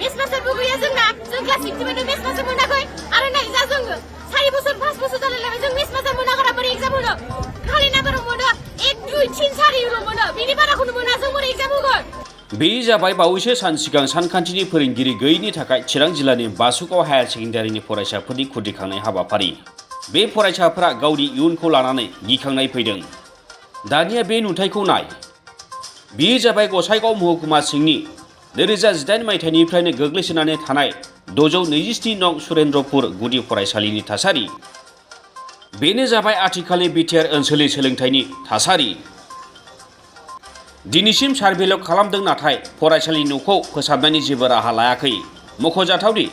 Mess मास्टारबो गैया जोंना जों क्लास 6 निफ्रायनो मेस मास्टार मोनाखै आरो नै जा जोङो 4 बोसोर 5 बोसोर जालायलायबाय जों मेस मास्टार मोनाखै बोरै एग्जाम होनो खालि नाम्बार मोनो 1 2 3 4 इउल' मोनो बिनि बाराखौनो मोना जों बोरै एग्जाम होगोन बे जाबाय बावैसो सान सिगां सानखान्थिनि फोरोंगिरि गैयैनि थाखाय चिरां जिल्लानि बासुगाव हायार सेकेन्डारिनि फरायसाफोरनि खुदिखांनाय हाबाफारि बे फरायसाफोरा गावनि इयुनखौ लानानै गिखांनाय फैदों दानिया बे नुथायखौ नाय बेयो जाबाय गसाइगाव महकुमा सिंनि 2018 मायथाइनिफ्रायनो गोग्लैसोनानै थानाय 627 नं सुरेन्द्रपुर गुदि फरायसालिनि थासारि बेनो जाबाय आथिखालनि बिटिआर ओनसोलनि सोलोंथाइनि थासारि दिनैसिम सार्भेल' खालामदों नाथाय फरायसालिनि न'खौ फोसाबनायनि जेबो राहा लायाखै मख'जाथावदि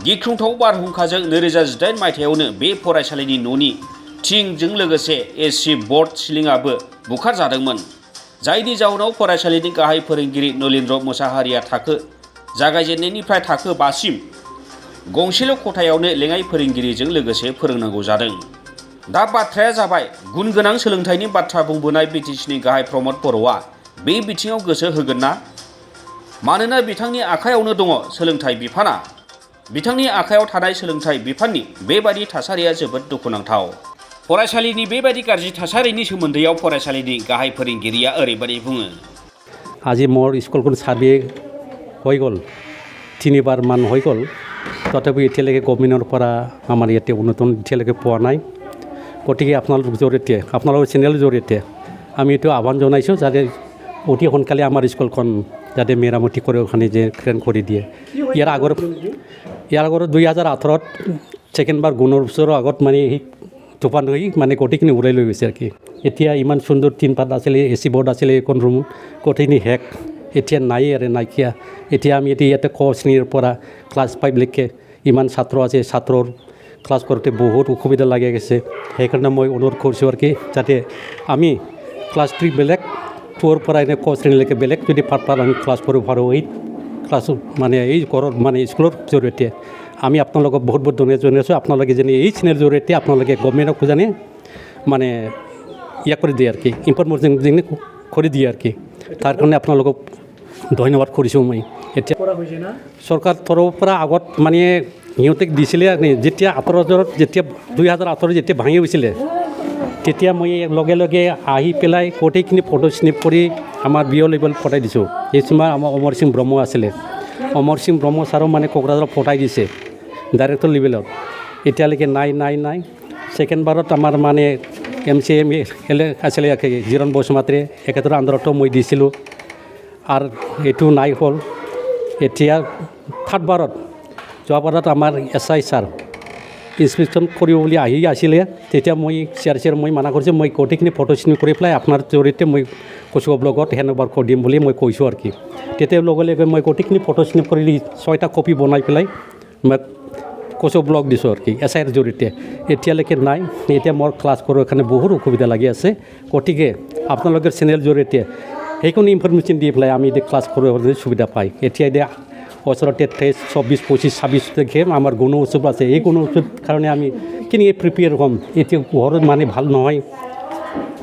गिख्रंथाव बारहुंखाजों 2018 मायथाइयावनो बे फरायसालिनि न'नि थिंजों लोगोसे एसि बर्ड सिलिंआबो बुखारजादोंमोन जायनि जाउनाव फरायसालिनि गाहाय फोरोंगिरि नलिन्द्र मुसाहारिया थाखो जागायजेननायनिफ्राय थाखो 5 सिम गंसेल' खथायावनो लेङाइ फोरोंगिरिजों लोगोसे फोरोंनांगौ जादों दा बाथ्राया जाबाय गुन गोनां सोलोंथाइनि बाथ्रा बुंबोनाय बिटिसिनि गाहाय प्रमद बर'आ बे बिथिङाव गोसो होगोन ना मानोना बिथांनि आखायावनो दङ सोलोंथाइ बिफाना बिथांनि आखायाव थानाय सोलोंथाइ बिफाननि बेबादि थासारिया जोबोद दुखुनांथाव फरायसालिनि बेबादि गाज्रि थासारिनि सोमोन्दैयाव फरायसालिनि गाहाय फोरोंगिरिया ओरैबादि बुङो আজি মোৰ স্কুলখন চাৰ্ভে হৈ গ'ল তিনিবাৰ মান হৈ গ'ল তথাপি এতিয়ালৈকে গভৰ্ণমেণ্টৰ পৰা আমাৰ ইয়াতে উন্নতন এতিয়ালৈকে পোৱা নাই গতিকে আপোনালোকৰ জৰিয়তে আপোনালোকৰ চেনেলৰ জৰিয়তে আমি এইটো আহ্বান জনাইছোঁ যাতে অতি সোনকালে আমাৰ স্কুলখন যাতে মেৰামতি কৰি ওখানে যে ক্ৰেন কৰি দিয়ে ইয়াৰ আগত 2018ত ছেকেণ্ডবাৰ গুণৰ বছৰৰ আগত মানে সেই তুফান হৈ মানে গোটেইখিনি উৰাই লৈ গৈছে আৰু কি এতিয়া ইমান সুন্দৰ তিনপাত আছিলে এচি বৰ্ড আছিলে এখন ৰুম গোটেইখিনি হেক এতিয়া নাই আৰু নাইকিয়া এতিয়া আমি ইয়াতে ক শ্ৰেণীৰ পৰা ক্লাছ 5লৈকে ইমান ছাত্ৰ আছে ছাত্ৰৰ ক্লাছ কৰোঁতে বহুত অসুবিধা লাগি গৈছে সেইকাৰণে মই অনুৰোধ কৰিছোঁ আৰু কি যাতে আমি ক্লাছ 3 বেলেগ 4ৰ পৰা এনে ক শ্ৰেণীলৈকে বেলেগ যদি পাৰ্ট আমি ক্লাছ কৰিব পাৰোঁ এই ক্লাছ মানে এই ঘৰত মানে স্কুলৰ জৰিয়তে আমি আপোনালোকক বহুত বহুত ধন্যবাদ জনাইছোঁ আপোনালোকে যেনে এই চেনেলৰ জৰিয়তে আপোনালোকে গভৰ্ণমেণ্টক জানে মানে ইয়া কৰি দিয়ে আৰু কি ইনফৰমেশ্যন যেনে কৰি দিয়ে আৰু কি তাৰ কাৰণে আপোনালোকক ধন্যবাদ কৰিছোঁ মই এতিয়া চৰকাৰ তৰফৰ পৰা আগত মানে সিহঁতে দিছিলে যেতিয়া 18 যেতিয়া 2018 যেতিয়া ভাঙি গৈছিলে তেতিয়া মই লগে লগে আহি পেলাই গোটেইখিনি ফটো স্নিপ কৰি আমাৰ বিঅ' লেভেল পঠাই দিছোঁ এই সময় আমাৰ অমৰ সিং ব্ৰহ্ম আছিলে অমৰ সিং ব্ৰহ্ম ছাৰো মানে কোকৰাঝাৰত পঠাই দিছে ডাইৰেক্টৰ লেভেলত এতিয়ালৈকে নাই ছেকেণ্ডবাৰত আমাৰ মানে MCM আছিলে জিৰণ বসুমাত্ৰী একেদৰে আন্দোলনতো মই দিছিলোঁ আৰু এইটো নাই হ'ল এতিয়া থাৰ্ডবাৰত যোৱাবাৰত আমাৰ SI ছাৰ ইনস্পেকশ্যন কৰিব বুলি আছিলে তেতিয়া মই চিআৰ মই মানা কৰিছোঁ মই গোটেইখিনি ফটো স্নিপ কৰি পেলাই আপোনাৰ জৰিয়তে মই কচুগাঁও ব্লগত হেণ্ডঅভাৰ কৰি দিম বুলি মই কৈছোঁ আৰু কি তেতিয়া লগে লগে মই গোটেইখিনি ফটো স্নিপ কৰি 6টা কপি বনাই পেলাই মই কচুগাঁও ব্লগ দিছোঁ আৰু কি SIৰ জৰিয়তে এতিয়ালৈকে নাই এতিয়া মোৰ ক্লাছ কৰাৰ কাৰণে বহুত অসুবিধা লাগি আছে গতিকে আপোনালোকৰ চেনেলৰ জৰিয়তে সেইখিনি ইনফৰমেশ্যন দি পেলাই আমি এতিয়া ক্লাছ কৰিবলৈ সুবিধা পাই এতিয়া ওচৰতে 24 25 26 তাৰিখে আমাৰ গণ উৎসৱ আছে এই গণ উৎসৱ কাৰণে আমি কেনেকৈ প্ৰিপেয়াৰ হ'ম এতিয়া ঘৰত মানে ভাল নহয়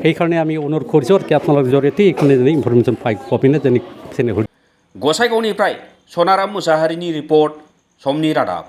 সেইকাৰণে আমি অনুৰোধ কৰিছোঁ আৰু আপোনালোকৰ জৰিয়তে এইখিনি ইনফৰমেশ্যন পাই কপিনে যেনে চেনেল गसाइगावनिफ्राय सनाराम मुसाहारिनि रिपर्ट समनि रादाब।